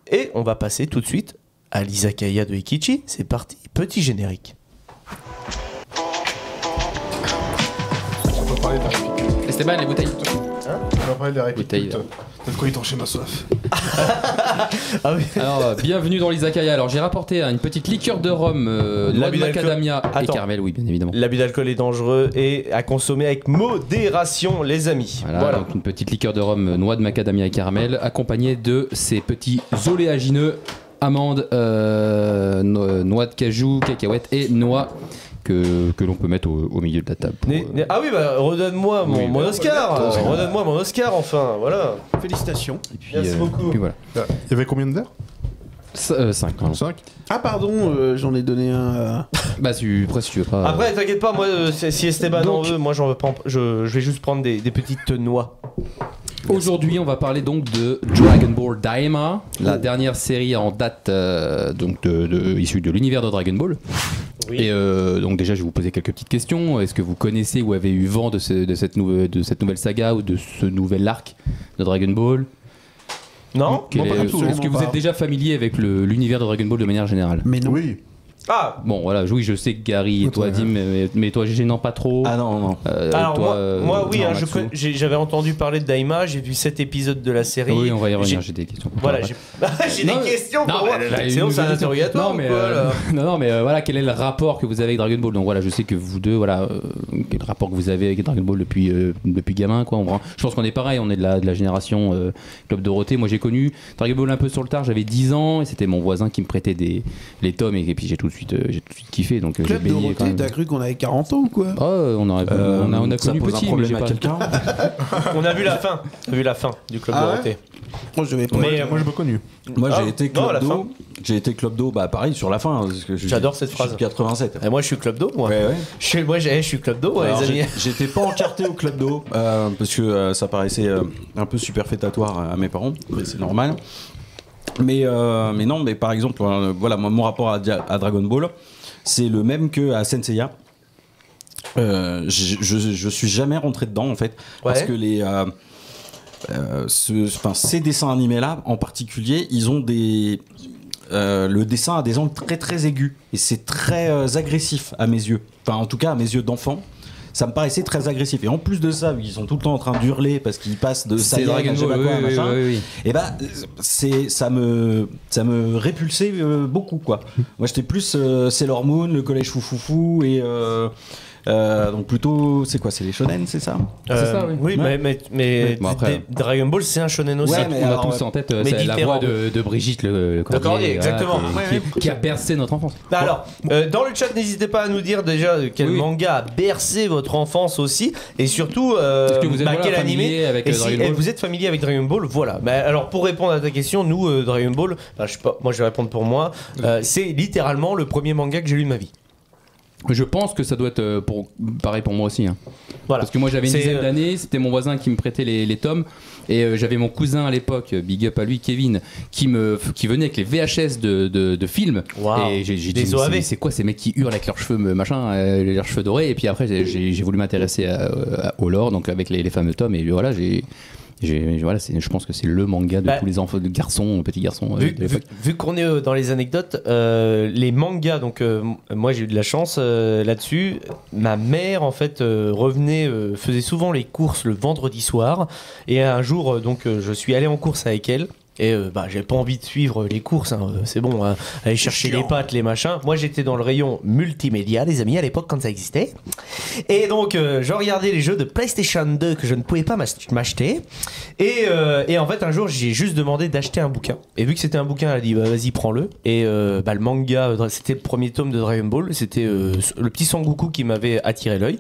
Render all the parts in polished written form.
Et on va passer tout de suite à l'Izakaya de Ikichi. C'est parti, petit générique. On va parler de la réplique. Esteban, les bouteilles. On va parler de la réplique. Bouteille. Peut-être quoi étancher ma soif. Ah oui. Alors, bienvenue dans l'Izakaya. Alors, j'ai rapporté une petite liqueur de rhum, noix de L'abus macadamia et Attends. caramel, oui, bien évidemment. L'abus d'alcool est dangereux et à consommer avec modération, les amis. Voilà, donc une petite liqueur de rhum, noix de macadamia et caramel, accompagnée de ces petits oléagineux, amandes, noix de cajou, cacahuètes et noix que l'on peut mettre au milieu de la table. Ah oui, bah redonne-moi mon, Oui, mon bah, Oscar. Redonne-moi mon Oscar, enfin, voilà. Félicitations. Et puis, Merci beaucoup. et puis voilà. Il y avait combien de verres 5. 5. Ah pardon, j'en ai donné un. Bah, après, si tu veux pas. Après, t'inquiète pas, moi, si Esteban en Donc- veut, moi j'en veux pas. Je vais juste prendre des petites noix. Aujourd'hui, on va parler donc de Dragon Ball Daima, la dernière série en date donc issue de l'univers de Dragon Ball. Oui. Et donc déjà, je vais vous poser quelques petites questions. Est-ce que vous connaissez ou avez eu vent de cette nouvelle saga ou de ce nouvel arc de Dragon Ball? Non Quel pas est- du tout, Est-ce que vous pas. êtes déjà familier avec l'univers de Dragon Ball de manière générale? Mais non. Oui. Ah Bon, voilà, oui, je sais que Gary et toi, Ouais. Dim, mais toi, GG, non, pas trop. Ah non, non. Alors toi, moi oui, non, hein, Maxou. j'avais entendu parler de Daima, j'ai vu 7 épisodes de la série. Oui, on va y revenir, J'ai- j'ai des questions. pour Voilà, toi j'ai j'ai Non, des questions pour non, moi. mais là, Sinon une c'est un question. interrogatoire Non, mais, ou quoi, là non, mais voilà, quel est le rapport que vous avez avec Dragon Ball? Donc voilà, je sais que vous deux, voilà, quel rapport que vous avez avec Dragon Ball depuis gamin, quoi. Je pense qu'on est pareil, on est de la génération Club Dorothée. Moi, j'ai connu Dragon Ball un peu sur le tard, j'avais 10 ans, et c'était mon voisin qui me prêtait les tomes, et puis j'ai tout de suite kiffé. Donc j'ai Club baigné quand Dorothée, même. t'as cru qu'on avait 40 ans ou quoi? Oh, on a Ça connu pose un petit, mais problème j'ai à pas. quelqu'un. On a vu la fin. On a vu la fin du Club Ah ouais Dorothée. Moi je vais pas. Mais Moi j'ai pas connu. Moi Ah, j'ai été non, à la club fin. d'eau. J'ai été club d'eau, bah pareil sur la fin. Parce que J'adore cette phrase. Je suis de 87. Et moi je suis Club d'eau, moi. Ouais, ouais. Je suis Club d'eau, Alors, les amis. j'étais pas encarté au club d'eau parce que ça paraissait un peu superfétatoire à mes parents, mais c'est normal. Mais non, mais par exemple, voilà, mon rapport à Dragon Ball, c'est le même que à Senseiya. Je suis jamais rentré dedans en fait, parce Ouais. que ces dessins animés là en particulier, ils ont le dessin a des angles très très aigus et c'est très agressif à mes yeux. Enfin, en tout cas à mes yeux d'enfant. Ça me paraissait très agressif. Et en plus de ça, ils sont tout le temps en train d'hurler parce qu'ils passent de C'est Saiyan à Dragon je sais pas Ball, quoi, oui, machin. oui. Et bah, ça me répulsait beaucoup, quoi. Moi, j'étais plus Sailor Moon, le collège Foufoufou et donc plutôt, c'est quoi, c'est les shonen, c'est ça? C'est ça, oui. Oui, Ouais. mais Bon, après- Dragon Ball c'est un shonen aussi. Ouais, mais On a alors, tous en tête mais c'est la différent. voix de Brigitte le cordier, cordier, exactement. qui a bercé notre enfance. Bah alors, dans le chat, n'hésitez pas à nous dire déjà quel Oui. manga a bercé votre enfance aussi, et surtout Est-ce que vous êtes quel familier animé. avec Et Dragon si Ball? vous êtes familier avec Dragon Ball, voilà. Bah, alors pour répondre à ta question, nous Dragon Ball, bah, je sais pas, moi je vais répondre pour moi. C'est littéralement le premier manga que j'ai lu de ma vie. Je pense que ça doit être pareil pour moi aussi. Hein. Voilà. Parce que moi j'avais une C'est, dizaine d'années, c'était mon voisin qui me prêtait les tomes et j'avais mon cousin à l'époque, big up à lui, Kevin, qui venait avec les VHS de films. Waouh. Et j'ai dit, Des mais OAV. c'est quoi ces mecs qui hurlent avec leurs cheveux machin, leurs cheveux dorés. Et puis après j'ai voulu m'intéresser au lore, donc avec les fameux tomes. Et voilà, voilà, je pense que c'est le manga de Bah, tous les enfants, de petits garçons Vu, de l'époque. vu qu'on est dans les anecdotes, les mangas, donc moi j'ai eu de la chance là-dessus. Ma mère en fait revenait, faisait souvent les courses le vendredi soir, et un jour donc je suis allé en course avec elle. Et bah, j'avais pas envie de suivre les courses, hein. C'est bon, hein. Aller chercher les pâtes, les machins. Moi j'étais dans le rayon multimédia, les amis, à l'époque quand ça existait. Et donc je regardais les jeux de PlayStation 2 que je ne pouvais pas m'acheter. Et en fait un jour j'ai juste demandé d'acheter un bouquin. Et vu que c'était un bouquin, elle a dit bah, vas-y prends-le. Et bah, le manga, c'était le premier tome de Dragon Ball. C'était le petit Sangoku qui m'avait attiré l'œil.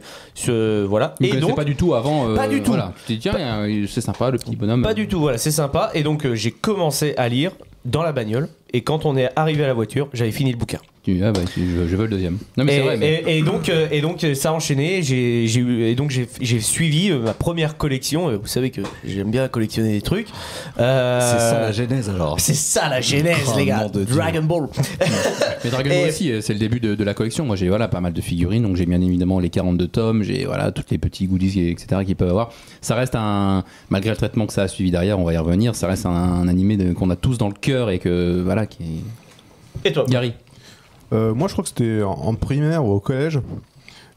Voilà. Et Et donc donc pas du tout avant. Pas du tout. Voilà. Tu te dis tiens, c'est sympa le petit bonhomme. pas du tout, voilà, c'est sympa. Et donc j'ai commencé à lire dans la bagnole. Et quand on est arrivé à la voiture, j'avais fini le bouquin. Je veux le deuxième. Non mais c'est vrai. Mais... et donc ça a enchaîné. J'ai suivi ma première collection. Vous savez que j'aime bien collectionner des trucs. C'est ça la genèse alors. C'est ça la genèse, Oh, les gars. nom de Dieu. Dragon Ball. Mais Dragon Ball aussi, c'est le début de la collection. Moi, j'ai pas mal de figurines, donc j'ai bien évidemment les 42 tomes, j'ai toutes les petits goodies, etc. qu'ils peuvent avoir. Ça reste malgré le traitement que ça a suivi derrière, on va y revenir, ça reste un animé qu'on a tous dans le cœur et que qui. Et toi, Gary? Moi, je crois que c'était en primaire ou au collège.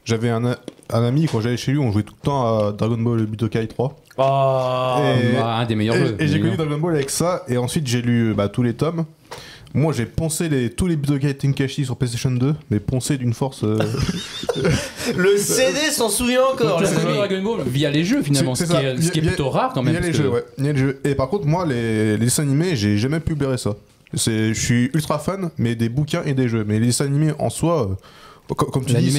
J'avais un ami, quand j'allais chez lui, on jouait tout le temps à Dragon Ball Budokai 3. Un des meilleurs jeux. Et j'ai connu Dragon Ball avec ça, et ensuite j'ai lu tous les tomes. Moi j'ai poncé tous les Budokai Tenkaichi sur PlayStation 2, mais poncé d'une force. le CD s'en souvient encore. Tu as les joué amis. Dragon Ball via les jeux finalement, C'est ce qui est plutôt rare quand même. Il y a les parce que- jeux, ouais. Il y a les jeux. Et par contre, moi, les dessins animés, j'ai jamais pu blairer ça. Je suis ultra fan, mais des bouquins et des jeux. Mais les dessins animés en soi, comme tu dis, L'animé,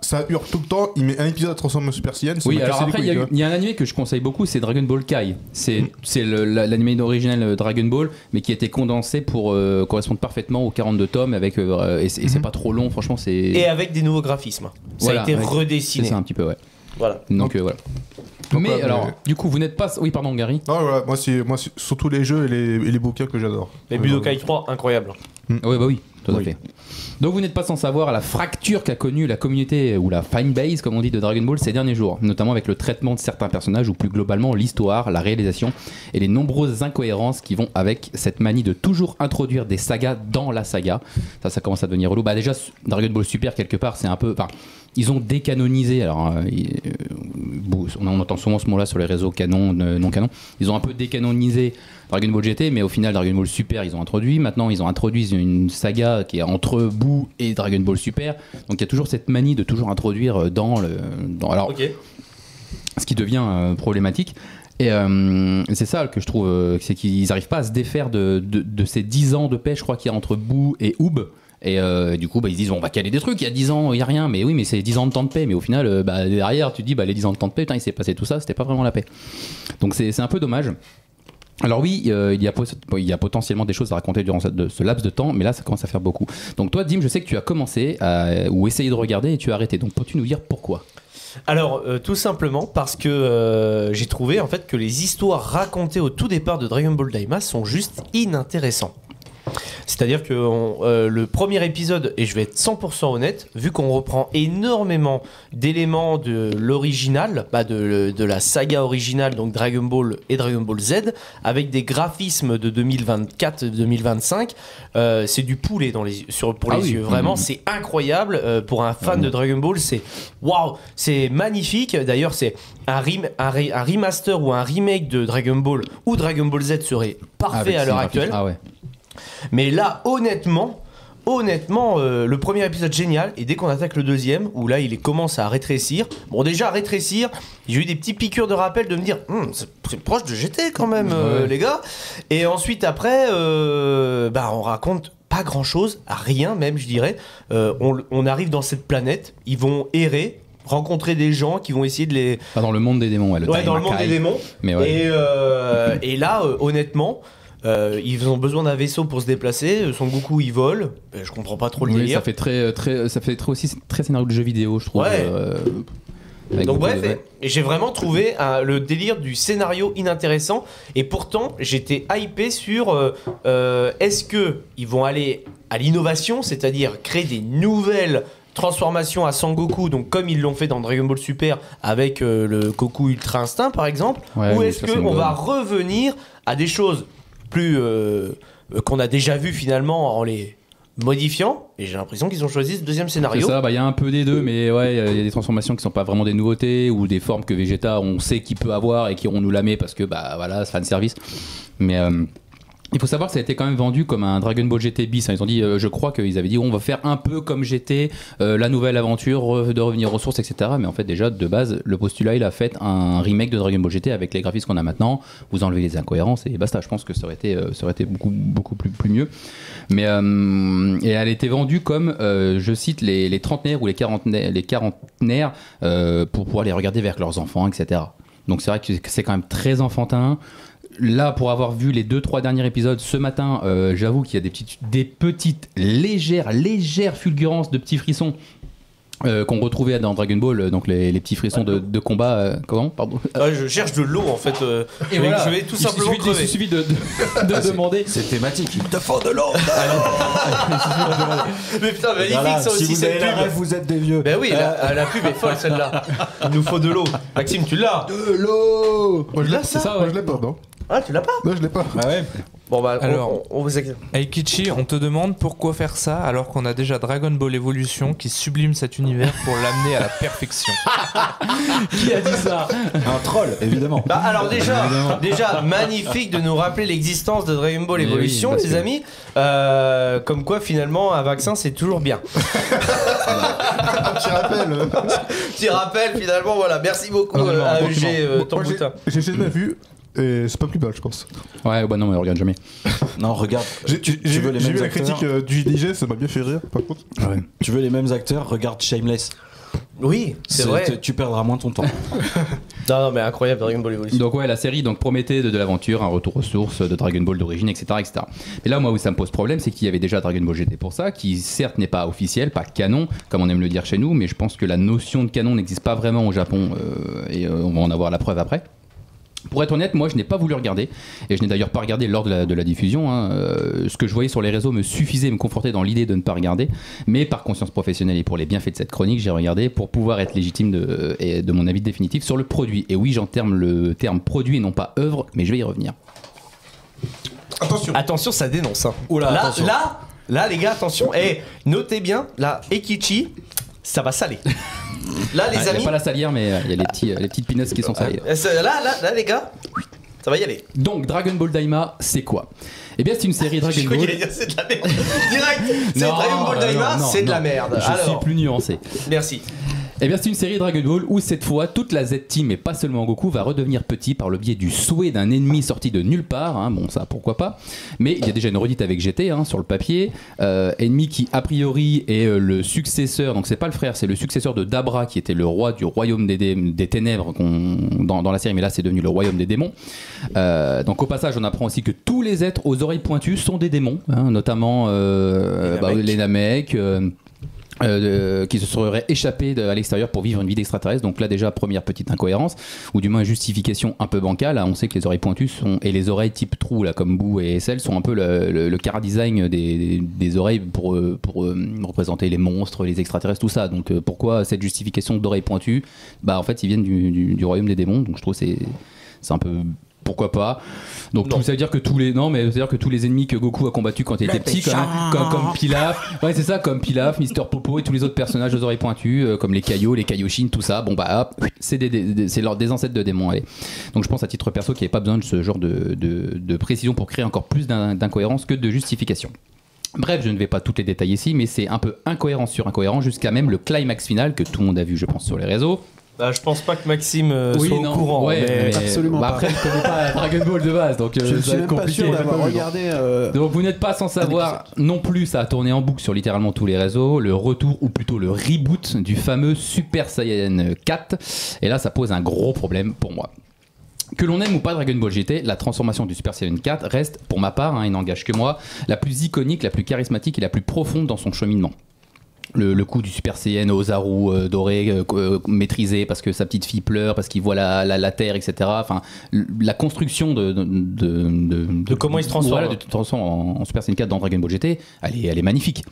ça hurle tout le temps. Il met un épisode à transformer en Super Saiyan. ça Oui, m'a alors cassé les après, couilles, tu vois. il y a un animé que je conseille beaucoup, c'est Dragon Ball Kai. C'est l'animé original Dragon Ball, mais qui a été condensé pour correspondre parfaitement aux 42 tomes, et c'est pas trop long, franchement, c'est. Et avec des nouveaux graphismes. Ça Voilà, a été avec- redessiné. C'est ça un petit peu, ouais. Voilà. Donc voilà. Donc, Mais ouais, alors, mais- du coup, vous n'êtes pas. Oui, pardon, Gary. Non, voilà, moi, c'est surtout les jeux et les bouquins que j'adore. Mais Budokai 3, incroyable. Oui, bah oui, tout à Oui. fait. Donc vous n'êtes pas sans savoir la fracture qu'a connue la communauté ou la fanbase, comme on dit, de Dragon Ball ces derniers jours, notamment avec le traitement de certains personnages ou plus globalement l'histoire, la réalisation et les nombreuses incohérences qui vont avec cette manie de toujours introduire des sagas dans la saga. Ça commence à devenir relou. Bah déjà, Dragon Ball Super, quelque part, c'est un peu... Enfin, ils ont décanonisé, alors on entend souvent ce mot-là sur les réseaux canon, non canon, ils ont un peu décanonisé Dragon Ball GT, mais au final Dragon Ball Super ils ont introduit, maintenant ils ont introduit une saga qui est entre Boo et Dragon Ball Super, donc il y a toujours cette manie de toujours introduire alors, Ok. ce qui devient problématique. Et c'est ça que je trouve, c'est qu'ils n'arrivent pas à se défaire de ces 10 ans de paix, je crois qu'il y a entre Boo et Oob. Et du coup, ils se disent on va caler des trucs, il y a 10 ans, il n'y a rien, mais oui, mais c'est 10 ans de temps de paix. Mais au final, derrière, tu te dis les 10 ans de temps de paix, putain, il s'est passé tout ça, c'était pas vraiment la paix. Donc c'est un peu dommage. Alors oui, il y a potentiellement des choses à raconter durant ce laps de temps, mais là, ça commence à faire beaucoup. Donc toi, Dim, je sais que tu as commencé ou essayé de regarder et tu as arrêté. Donc peux-tu nous dire pourquoi ? Alors, tout simplement parce que j'ai trouvé en fait que les histoires racontées au tout départ de Dragon Ball Daima sont juste inintéressantes. C'est-à-dire que le premier épisode, et je vais être 100% honnête, vu qu'on reprend énormément d'éléments de l'original, de la saga originale, donc Dragon Ball et Dragon Ball Z, avec des graphismes de 2024-2025, c'est du poulet pour les yeux. Vraiment, c'est incroyable. Pour un fan de Dragon Ball, c'est waouh, c'est magnifique. D'ailleurs, c'est un remaster ou un remake de Dragon Ball ou Dragon Ball Z serait parfait à l'heure actuelle. Ah ouais. Mais là, honnêtement, le premier épisode génial, et dès qu'on attaque le deuxième, où là il commence à rétrécir, bon déjà à rétrécir, j'ai eu des petits piqûres de rappel de me dire, c'est proche de GT quand même, les gars. Et ensuite après, on raconte pas grand chose, rien même je dirais. On arrive dans cette planète, ils vont errer, rencontrer des gens qui vont essayer de les... Pas dans le monde des démons, Ouais, dans le monde des démons. Mais ouais. Et là, honnêtement... ils ont besoin d'un vaisseau pour se déplacer. Son Goku il vole. Je comprends pas trop le Oui, délire. ça fait aussi très scénario de jeu vidéo, je trouve. Ouais. Avec Donc beaucoup bref, de- et j'ai vraiment trouvé le délire du scénario inintéressant. Et pourtant, j'étais hypé sur est-ce que ils vont aller à l'innovation, c'est-à-dire créer des nouvelles transformations à Sangoku, donc comme ils l'ont fait dans Dragon Ball Super avec le Goku Ultra Instinct par exemple, Ouais, ou oui, est-ce ça, c'est qu'on une va bonne. revenir à des choses plus qu'on a déjà vu finalement en les modifiant, et j'ai l'impression qu'ils ont choisi ce deuxième C'est scénario. ça, il y a un peu des deux, mais ouais, il y a des transformations qui sont pas vraiment des nouveautés ou des formes que Vegeta on sait qu'il peut avoir et qui on nous la met parce que voilà, c'est fan service. Mais il faut savoir que ça a été quand même vendu comme un Dragon Ball GT bis. Ils ont dit, je crois qu'ils avaient dit, on va faire un peu comme GT, la nouvelle aventure, de revenir aux sources, etc. Mais en fait, déjà, de base, le postulat, il a fait un remake de Dragon Ball GT avec les graphismes qu'on a maintenant. Vous enlevez les incohérences et basta. Je pense que ça aurait été beaucoup plus mieux. Mais et elle était vendue comme, je cite, les trentenaires ou les quarantenaires pour pouvoir les regarder avec leurs enfants, etc. Donc c'est vrai que c'est quand même très enfantin. là, pour avoir vu les 2-3 derniers épisodes ce matin, j'avoue qu'il y a des petites légères fulgurances de petits frissons. Qu'on retrouvait dans Dragon Ball, donc les petits frissons de combat. Comment? Pardon. Je cherche de l'eau en fait. Et voilà. Je vais tout simplement crever. Il suffit de demander. C'est thématique. Il te faut de l'eau. Mais putain, magnifique Voilà, ça si aussi vous cette avez la pub. rêve, vous êtes des vieux. Ben oui, la pub est folle celle-là. Il nous faut de l'eau. Maxime, tu l'as? De l'eau. Moi je l'ai C'est ça, Moi ouais. je l'ai pas, non? Ah, tu l'as pas? Non, je l'ai pas. Ah ouais. Bon bah, Alors. on vous explique. Aikichi, on te demande pourquoi faire ça alors qu'on a déjà Dragon Ball Evolution qui sublime cet univers pour l'amener à la perfection. Qui a dit ça? Un troll, évidemment. Bah alors déjà magnifique de nous rappeler l'existence de Dragon Ball Mais Evolution, oui, parce les que- amis. Comme quoi finalement un vaccin c'est toujours bien. Petit rappel. Petit rappel finalement, voilà. Merci beaucoup Compliment, AEG Moi, Tamboutin. j'ai jamais vu et c'est pas plus mal, je pense. Ouais, bah non, mais regarde jamais. Non, regarde. J'ai veux les vu mêmes la acteurs critique du JDG, ça m'a bien fait rire, par contre. Tu veux les mêmes acteurs, regarde Shameless. Oui, c'est vrai. Tu perdras moins ton temps. Non mais incroyable Dragon Ball Evolution. Donc ouais, la série donc promettait de l'aventure, un retour aux sources de Dragon Ball d'origine, etc., etc. Mais là, moi, où ça me pose problème, c'est qu'il y avait déjà Dragon Ball GT pour ça, qui certes n'est pas officiel, pas canon, comme on aime le dire chez nous, mais je pense que la notion de canon n'existe pas vraiment au Japon, et on va en avoir la preuve après. Pour être honnête, moi je n'ai pas voulu regarder, et je n'ai d'ailleurs pas regardé lors de la diffusion. Hein. Ce que je voyais sur les réseaux me suffisait, me confortait dans l'idée de ne pas regarder, mais par conscience professionnelle et pour les bienfaits de cette chronique, j'ai regardé pour pouvoir être légitime de mon avis définitif sur le produit. Et oui, j'entame le terme produit et non pas œuvre, mais je vais y revenir. Attention, ça dénonce. Hein. Oula, là, attention. là, les gars, attention. Et notez bien, là, Eikichi, ça va saler. Là, les Il n'y a amis. pas la salière, mais il y a les petites peanuts qui sont salées. Là, les gars, ça va y aller. Donc, Dragon Ball Daima, c'est quoi? Eh bien, c'est une série Dragon Je crois qu'il Ball. allait dire c'est de la merde. Direct, c'est Non, Dragon Ball Daima, non, c'est de la non. merde. Je suis Alors, plus nuancé. merci. Eh bien, c'est une série Dragon Ball où cette fois, toute la Z-Team, et pas seulement Goku, va redevenir petit par le biais du souhait d'un ennemi sorti de nulle part. Hein. Bon, ça, pourquoi pas. Mais il y a déjà une redite avec GT hein, sur le papier. Ennemi qui, a priori, est le successeur. Donc, c'est pas le frère, c'est le successeur de Dabra, qui était le roi du royaume des ténèbres dans la série. Mais là, c'est devenu le royaume des démons. Donc, au passage, on apprend aussi que tous les êtres aux oreilles pointues sont des démons, hein, notamment les Namek. Qui se seraient échappés à l'extérieur pour vivre une vie d'extraterrestre. Donc là déjà première petite incohérence ou du moins justification un peu bancale. On sait que les oreilles pointues et les oreilles type trou là comme Boo et SL sont un peu le chara-design des oreilles pour représenter les monstres, les extraterrestres, tout ça. Donc pourquoi cette justification d'oreilles pointues? Bah en fait ils viennent du royaume des démons. Donc je trouve c'est un peu pourquoi pas. Donc tout ça veut dire que tous les ennemis que Goku a combattus quand il était petit comme Pilaf, ouais c'est ça, comme Pilaf, Mister Popo et tous les autres personnages aux oreilles pointues comme les Kaio, les Kaioshin, tout ça, bon bah hop, c'est des ancêtres de démons, allez. Donc je pense à titre perso qu'il n'y avait pas besoin de ce genre de précision pour créer encore plus d'incohérence que de justification. Bref, je ne vais pas toutes les détailler ici, mais c'est un peu incohérent sur incohérent jusqu'à même le climax final que tout le monde a vu je pense sur les réseaux. Bah, je pense pas que Maxime soit au courant. Ouais, mais... Absolument pas. Après, je connais pas Dragon Ball de base, donc Je ne ça suis va être même pas compliqué. sûr d'avoir regardé. Donc vous n'êtes pas sans savoir non plus, ça a tourné en boucle sur littéralement tous les réseaux, le retour ou plutôt le reboot du fameux Super Saiyan 4. Et là, ça pose un gros problème pour moi. Que l'on aime ou pas Dragon Ball GT, la transformation du Super Saiyan 4 reste, pour ma part, il n'engage que moi, la plus iconique, la plus charismatique et la plus profonde dans son cheminement. Le coup du Super Saiyan Ozaru doré maîtrisé parce que sa petite fille pleure, parce qu'il voit la terre, etc. Enfin, la construction de comment il se transforme. Voilà, de transforme en Super Saiyan 4 dans Dragon Ball GT, elle est magnifique.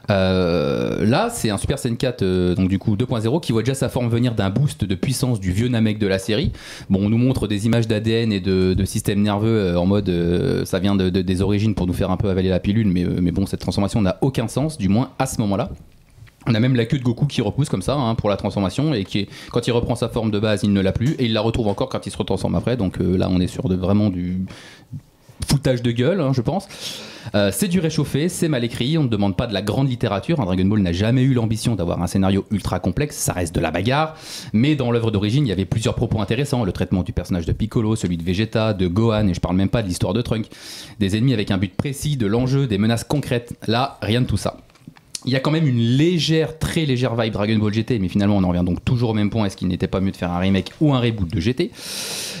Là, c'est un Super Saiyan 4 donc du coup 2.0 qui voit déjà sa forme venir d'un boost de puissance du vieux Namek de la série. Bon, on nous montre des images d'ADN et de système nerveux en mode ça vient des origines pour nous faire un peu avaler la pilule, mais bon, cette transformation n'a aucun sens, du moins à ce moment-là. On a même la queue de Goku qui repousse comme ça pour la transformation et quand il reprend sa forme de base, il ne l'a plus et il la retrouve encore quand il se retransforme après. Donc là, on est sur vraiment du foutage de gueule, je pense. C'est du réchauffé, c'est mal écrit, on ne demande pas de la grande littérature. Dragon Ball n'a jamais eu l'ambition d'avoir un scénario ultra complexe, ça reste de la bagarre. Mais dans l'œuvre d'origine, il y avait plusieurs propos intéressants. Le traitement du personnage de Piccolo, celui de Vegeta, de Gohan, et je parle même pas de l'histoire de Trunks. Des ennemis avec un but précis, de l'enjeu, des menaces concrètes. Là, rien de tout ça. il y a quand même une très légère vibe Dragon Ball GT, mais finalement on en revient donc toujours au même point. Est-ce qu'il n'était pas mieux de faire un remake ou un reboot de GT?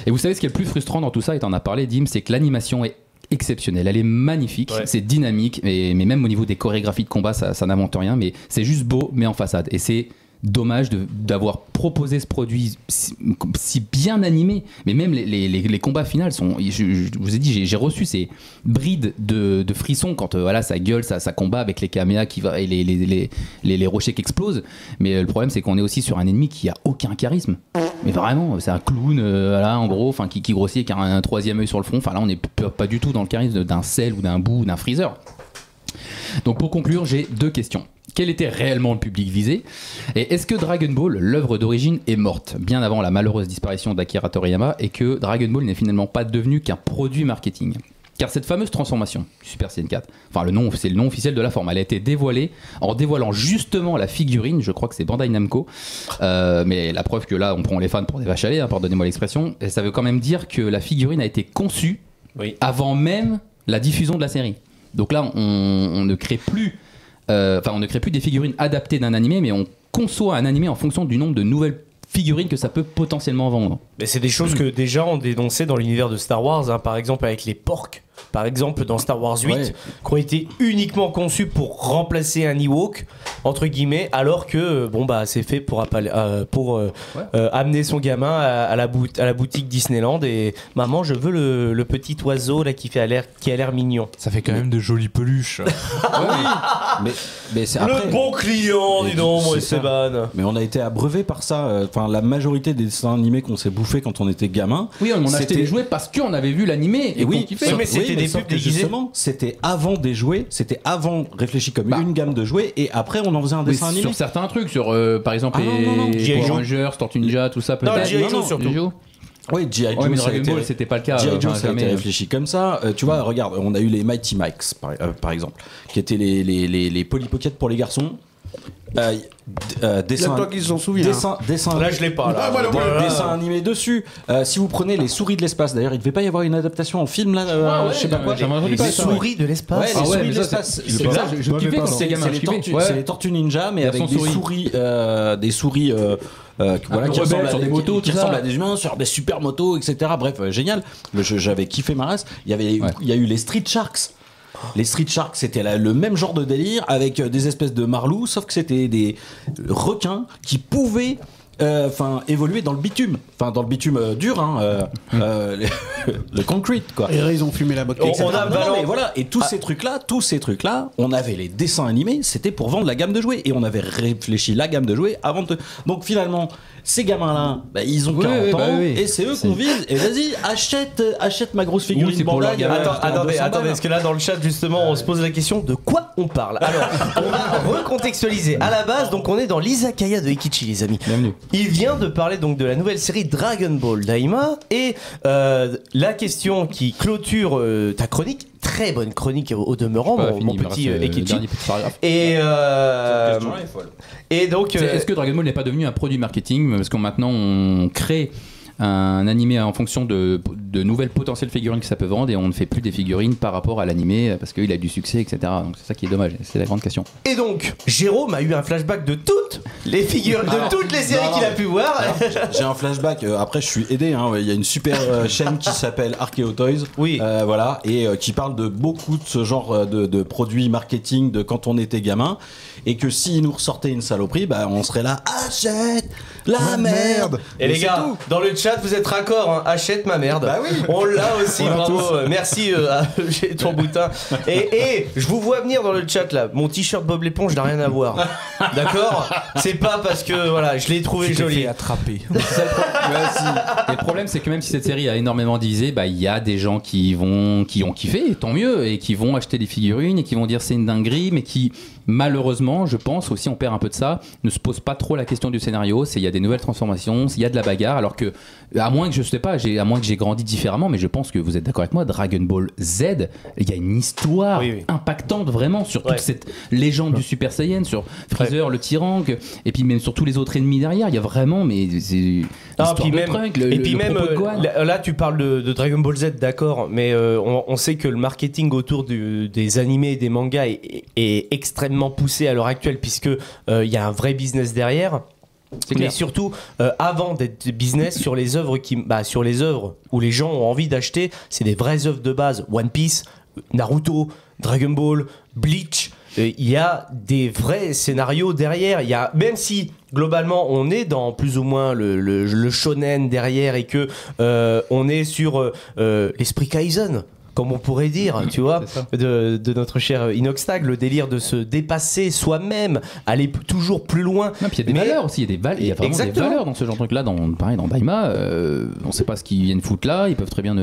Et vous savez ce qui est le plus frustrant dans tout ça, et t'en as parlé Dim, c'est que l'animation est exceptionnelle, elle est magnifique, c'est dynamique, mais même au niveau des chorégraphies de combat, ça n'invente rien, mais c'est juste beau, mais en façade. Et c'est dommage d'avoir proposé ce produit si bien animé, mais même les combats finaux sont, je vous ai dit, j'ai reçu ces brides de frissons quand voilà, ça gueule, ça combat avec les kaméas et les rochers qui explosent, mais le problème c'est qu'on est aussi sur un ennemi qui a aucun charisme, mais vraiment c'est un clown voilà, en gros, qui grossit avec un troisième œil sur le front. Enfin là on n'est pas du tout dans le charisme d'un Cell ou d'un Boo ou d'un Freezer. Donc pour conclure, j'ai 2 questions. Quel était réellement le public visé? Et est-ce que Dragon Ball, l'œuvre d'origine, est morte bien avant la malheureuse disparition d'Akira Toriyama, et que Dragon Ball n'est finalement pas devenu qu'un produit marketing? Car cette fameuse transformation du Super Saiyan 4, c'est le nom officiel de la forme, elle a été dévoilée en dévoilant justement la figurine, je crois que c'est Bandai Namco, mais la preuve que là on prend les fans pour des vaches à lait, pardonnez-moi l'expression, et ça veut quand même dire que la figurine a été conçue avant même la diffusion de la série. Donc là on ne crée plus des figurines adaptées d'un animé, mais on conçoit un animé en fonction du nombre de nouvelles figurines que ça peut potentiellement vendre. Mais c'est des choses que déjà on dénonçait dans l'univers de Star Wars, hein, par exemple avec les porcs. Par exemple dans Star Wars 8, qui ont été uniquement conçus pour remplacer un Ewok, entre guillemets, alors que c'est fait pour amener son gamin à la boutique Disneyland et maman, je veux le petit oiseau là qui a l'air mignon. Ça fait quand même de jolies peluches. mais c'est après, le bon client, dis donc, moi Esteban. Mais on a été abreuvé par ça. Enfin, la majorité des dessins animés qu'on s'est bouffé quand on était gamin. Oui, on a acheté des jouets parce qu'on avait vu l'animé et qu'on kiffait. Mais c'était des pubs déguisées. Justement, c'était avant des jouets, c'était avant réfléchi comme une gamme de jouets, et après on en faisait un dessin animé. Sur certains trucs, sur par exemple les Power Rangers, Tortue Ninja, tout ça peut-être. Non, G.I. Joe surtout. Oui, G.I. Joe, mais Dragon Ball, c'était pas le cas. G.I. Joe, ça a été réfléchi comme ça. Tu vois, regarde, on a eu les Mighty Mikes, par exemple, qui étaient les Polly Pocket pour les garçons. Dessin, toi qui s'en souviens. Dessin, là je l'ai pas là. Dessin animé dessus. Si vous prenez les souris de l'espace, d'ailleurs il devait pas y avoir une adaptation en film là, je sais pas quoi. Les souris de l'espace. Ouais, les souris de l'espace. Je kiffais quand j'étais gamin. C'est les Tortues Ninja, mais avec des souris qui ressemblent sur des motos, qui ressemblent à des humains sur des super motos, etc. Bref, génial. J'avais kiffé ma race. Il y a eu les Street Sharks. Les Street Sharks, c'était le même genre de délire avec des espèces de marlous, sauf que c'était des requins qui pouvaient évoluer dans le bitume, dans le bitume dur, le concrete quoi. Et là, ils ont fumé la vodka. Et tous ces trucs là, on avait les dessins animés, c'était pour vendre la gamme de jouets, et on avait réfléchi la gamme de jouets avant de. Donc finalement, ces gamins-là, ils ont 40 ans, et c'est eux qu'on vise. Et vas-y, achète ma grosse figurine Bandai. Attendez, parce que là dans le chat justement, on se pose la question de quoi on parle. Alors, on va recontextualiser. À la base, donc on est dans l'izakaya de Eikichi, les amis. Bienvenue. Il vient de parler donc de la nouvelle série Dragon Ball Daima, et la question qui clôture ta chronique, très bonne chronique au demeurant, mon petit Eikichi. Et donc, est-ce que Dragon Ball n'est pas devenu un produit marketing parce que maintenant on crée un animé en fonction de nouvelles potentielles figurines que ça peut vendre, et on ne fait plus des figurines par rapport à l'animé parce qu'il a du succès, etc. Donc c'est ça qui est dommage, c'est la grande question. Et donc Jérôme a eu un flashback de toutes les figurines, de toutes les séries qu'il a pu voir. J'ai un flashback, après je suis aidé, il y a une super chaîne qui s'appelle Archeo Toys, et qui parle de beaucoup de ce genre de produits marketing de quand on était gamin, et que s'ils nous ressortaient une saloperie, on serait là, achète la merde. Et les gars, dans le chat, vous êtes raccord, achète ma merde. Bah oui. On l'a aussi, bravo. Merci j'ai ton boutin. Et je vous vois venir dans le chat là. Mon t-shirt Bob l'éponge n'a rien à voir. D'accord? C'est pas parce que je l'ai trouvé joli. Attrapé. Et le problème, c'est que même si cette série a énormément divisé, il y a des gens qui ont kiffé, tant mieux, et qui vont acheter des figurines et qui vont dire c'est une dinguerie, mais qui malheureusement, je pense aussi, on perd un peu de ça, ne se pose pas trop la question du scénario. Il y a des nouvelles transformations, il y a de la bagarre, alors que à moins que j'ai grandi différemment, mais je pense que vous êtes d'accord avec moi, Dragon Ball Z, il y a une histoire impactante vraiment sur toute cette légende du Super Saiyan, sur Freezer, le tyran, et puis même sur tous les autres ennemis derrière, il y a vraiment, mais c'est puis même, là tu parles de Dragon Ball Z, d'accord, mais on sait que le marketing autour des animés et des mangas est extrêmement poussé à l'heure actuelle, puisque il y a un vrai business derrière. Mais surtout, avant d'être business sur les œuvres sur les œuvres où les gens ont envie d'acheter, c'est des vraies œuvres de base. One Piece, Naruto, Dragon Ball, Bleach. Il y a des vrais scénarios derrière. Il y a, même si globalement on est dans plus ou moins le shonen derrière et que on est sur l'esprit Kaizen, comme on pourrait dire, tu vois, de notre cher Inoxtag, le délire de se dépasser soi-même, aller toujours plus loin. Non, puis il y a des valeurs aussi, il y a vraiment des valeurs dans ce genre de truc-là. Pareil, dans Daima, on ne sait pas ce qu'ils viennent foutre là, ils peuvent très bien...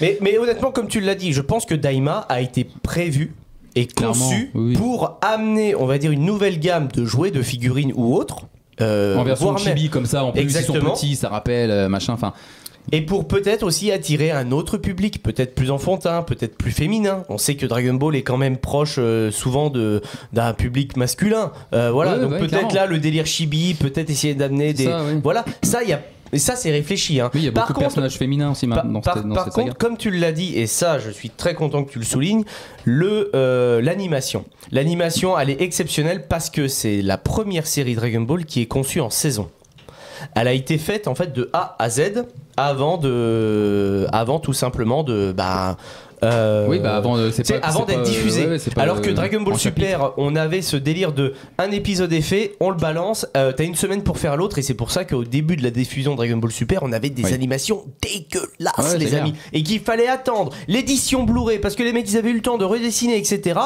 Mais honnêtement, comme tu l'as dit, je pense que Daima a été prévu et conçu pour amener, on va dire, une nouvelle gamme de jouets, de figurines ou autres. En version chibi comme ça, en plus, ils sont petits, ça rappelle, machin, enfin... Et pour peut-être aussi attirer un autre public, peut-être plus enfantin, peut-être plus féminin. On sait que Dragon Ball est quand même proche souvent d'un public masculin. Donc peut-être là le délire chibi, peut-être essayer d'amener des... Voilà, ça il y a... Et ça c'est réfléchi. Oui, il y a beaucoup de personnages féminins aussi dans cette Par contre, comme tu l'as dit, et ça je suis très content que tu le soulignes, l'animation. L'animation elle est exceptionnelle parce que c'est la première série Dragon Ball qui est conçue en saison. Elle a été faite en fait de A à Z avant tout simplement de avant d'être diffusé. Alors que Dragon Ball Super, on avait ce délire de un épisode est fait, on le balance, t'as une semaine pour faire l'autre, et c'est pour ça qu'au début de la diffusion de Dragon Ball Super, on avait des animations dégueulasses, les amis, et qu'il fallait attendre l'édition Blu-ray parce que les mecs ils avaient eu le temps de redessiner, etc.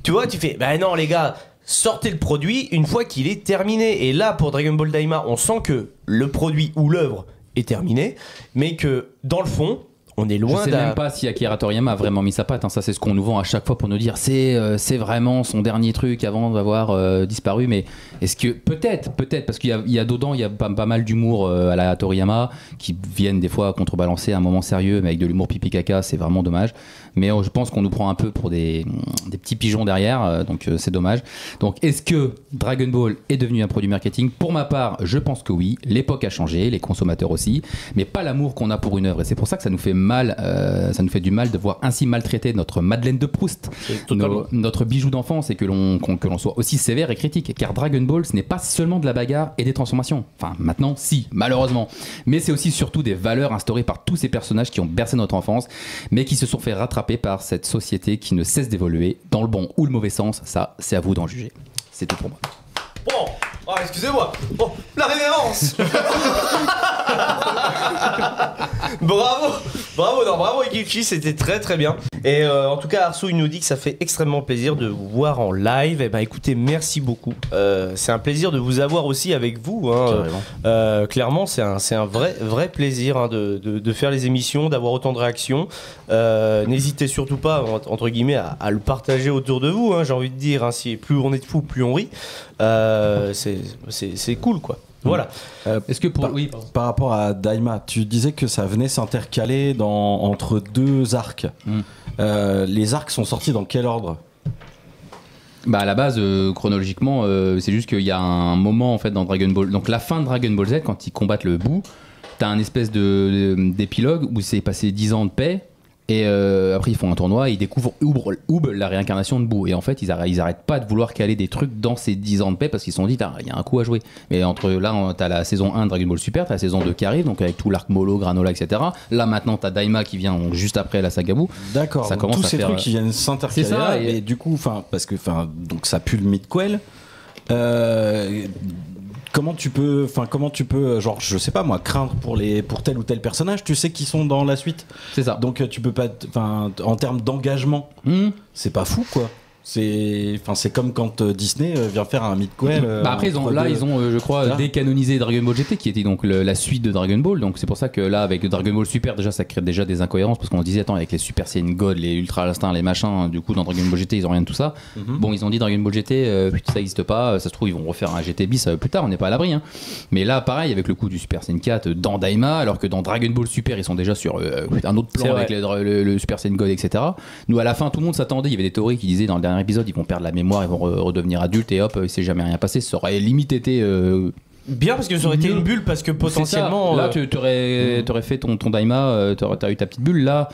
Tu vois, tu fais non les gars, sortez le produit une fois qu'il est terminé. Et là, pour Dragon Ball Daima, on sent que le produit ou l'œuvre est terminé, mais que dans le fond, on est loin. Je sais même pas si Akira Toriyama a vraiment mis sa patte. Ça, c'est ce qu'on nous vend à chaque fois pour nous dire c'est vraiment son dernier truc avant d'avoir disparu. Mais est-ce que peut-être parce qu'il y a dedans, il y a pas mal d'humour à la Toriyama qui viennent des fois contrebalancer un moment sérieux, mais avec de l'humour pipi caca, c'est vraiment dommage. Mais je pense qu'on nous prend un peu pour des petits pigeons derrière, donc c'est dommage. Donc est-ce que Dragon Ball est devenu un produit marketing ? Pour ma part, je pense que oui. L'époque a changé, les consommateurs aussi, mais pas l'amour qu'on a pour une œuvre. Et c'est pour ça que ça nous fait mal, ça nous fait du mal de voir ainsi maltraiter notre Madeleine de Proust, notre bijou d'enfance, et que l'on soit aussi sévère et critique. Car Dragon Ball, ce n'est pas seulement de la bagarre et des transformations. Enfin, maintenant, si, malheureusement. Mais c'est aussi surtout des valeurs instaurées par tous ces personnages qui ont bercé notre enfance, mais qui se sont fait rattraper par cette société qui ne cesse d'évoluer dans le bon ou le mauvais sens. Ça, c'est à vous d'en juger. C'est tout pour moi. Bon, excusez-moi. Bon, la révérence. Bravo Ikichi, c'était très très bien. Et en tout cas, Arsou il nous dit que ça fait extrêmement plaisir de vous voir en live. Et écoutez, merci beaucoup. C'est un plaisir de vous avoir aussi avec vous. Clairement, c'est un vrai plaisir de faire les émissions, d'avoir autant de réactions. N'hésitez surtout pas, entre guillemets, à le partager autour de vous. J'ai envie de dire, si plus on est de fous, plus on rit. C'est cool, quoi. Voilà. Est-ce que par rapport à Daima, tu disais que ça venait s'intercaler entre deux arcs. Les arcs sont sortis dans quel ordre ? À la base, chronologiquement, c'est juste qu'il y a un moment en fait dans Dragon Ball. Donc la fin de Dragon Ball Z, quand ils combattent le Buu, t'as un espèce d'épilogue où c'est passé 10 ans de paix. Et après ils font un tournoi et ils découvrent Oob, la réincarnation de Boo. Et en fait ils arrêtent pas de vouloir caler des trucs dans ces 10 ans de paix parce qu'ils se sont dit il y a un coup à jouer. Mais entre là t'as la saison 1 de Dragon Ball Super, t'as la saison 2 qui arrive, donc avec tout l'arc Molo, Granola, etc. Là maintenant t'as Daima qui vient juste après la saga Boo. D'accord, ça commence tous ces trucs qui viennent s'intercaler. C'est ça, et du coup donc ça pue le mid-quel. Comment tu peux, genre, je sais pas moi, craindre pour tel ou tel personnage, tu sais qu'ils sont dans la suite. C'est ça. Donc tu peux pas, en termes d'engagement, c'est pas fou quoi. C'est comme quand Disney vient faire un midquel. Après, ils ont, je crois, Voilà. décanonisé Dragon Ball GT, qui était donc la suite de Dragon Ball. Donc c'est pour ça que là, avec Dragon Ball Super, déjà, ça crée déjà des incohérences parce qu'on se disait, attends, avec les Super Saiyan God, les Ultra Instinct, les machins, du coup, dans Dragon Ball GT, ils ont rien de tout ça. Bon, ils ont dit Dragon Ball GT, putain, ça n'existe pas. Ça se trouve, ils vont refaire un GT bis plus tard. On n'est pas à l'abri. Hein. Mais là, pareil, avec le coup du Super Saiyan 4 dans Daima, alors que dans Dragon Ball Super, ils sont déjà sur un autre C'est plan vrai. avec le Super Saiyan God, etc. Nous, à la fin, tout le monde s'attendait. Il y avait des théories qui disaient dans le dernier épisode, ils vont perdre la mémoire, ils vont redevenir adultes et hop, il s'est jamais rien passé. Ça aurait limite été. Bien, parce que ça aurait été une bulle, parce que potentiellement. Là, tu aurais fait ton Daima, t'as eu ta petite bulle. Là,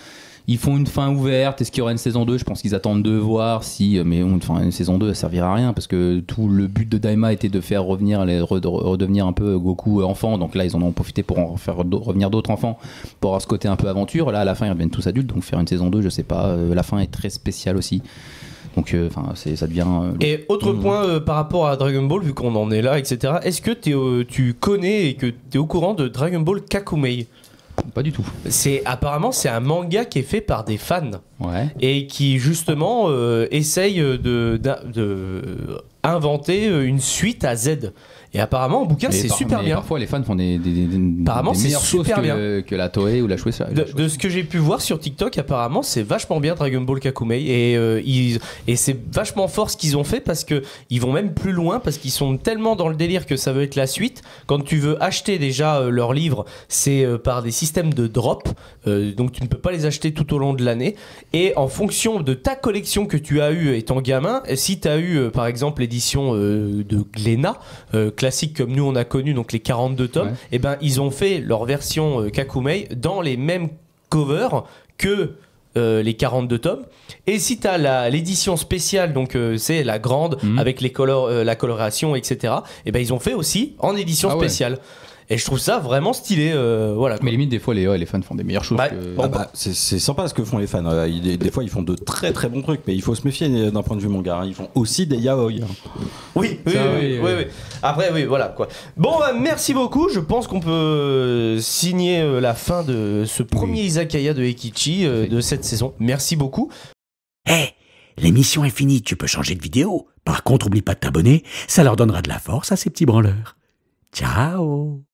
ils font une fin ouverte. Est-ce qu'il y aura une saison 2? Je pense qu'ils attendent de voir si. Mais une saison 2, ça servira à rien parce que tout le but de Daima était de faire redevenir un peu Goku enfant. Donc là, ils en ont profité pour en faire revenir d'autres enfants pour avoir ce côté un peu aventure. Là, à la fin, ils reviennent tous adultes. Donc faire une saison 2, je sais pas. La fin est très spéciale aussi. Donc, ça devient. Et autre point par rapport à Dragon Ball, vu qu'on en est là, etc. Est-ce que tu connais et que tu es au courant de Dragon Ball Kakumei? Pas du tout. Apparemment, c'est un manga qui est fait par des fans Ouais. et qui justement essaye de inventer une suite à Z. Et apparemment, en bouquin, c'est super mais bien. Parfois, les fans font des Apparemment, c'est meilleures choses super que la Toei ou la Shueisha. De ce que j'ai pu voir sur TikTok, apparemment, c'est vachement bien Dragon Ball Kakumei et c'est vachement fort ce qu'ils ont fait parce que ils vont même plus loin parce qu'ils sont tellement dans le délire que ça veut être la suite. Quand tu veux acheter déjà leurs livres, c'est par des systèmes de drop, donc tu ne peux pas les acheter tout au long de l'année. Et en fonction de ta collection que tu as eue étant gamin, si tu as eu par exemple l'édition de Glénat, classique comme nous on a connu, donc les 42 tomes, Ouais. et ben ils ont fait leur version Kakumei dans les mêmes covers que les 42 tomes. Et si tu as l'édition spéciale, donc c'est la grande avec la coloration, etc., et ben ils ont fait aussi en édition Ah ouais. spéciale. Et je trouve ça vraiment stylé. Voilà, quoi. Mais limite, des fois, les fans font des meilleures choses. Ouais. Que... Bon, C'est sympa ce que font les fans. Des fois, ils font de très très bons trucs, mais il faut se méfier d'un point de vue manga. Hein. Ils font aussi des yaoi. Hein. Oui, Ça, oui. Après, oui, voilà quoi. Bon, bah, merci beaucoup. Je pense qu'on peut signer la fin de ce premier Izakaya de Eikichi de cette saison. Merci beaucoup. Hé, l'émission est finie, tu peux changer de vidéo. Par contre, oublie pas de t'abonner, ça leur donnera de la force à ces petits branleurs. Ciao!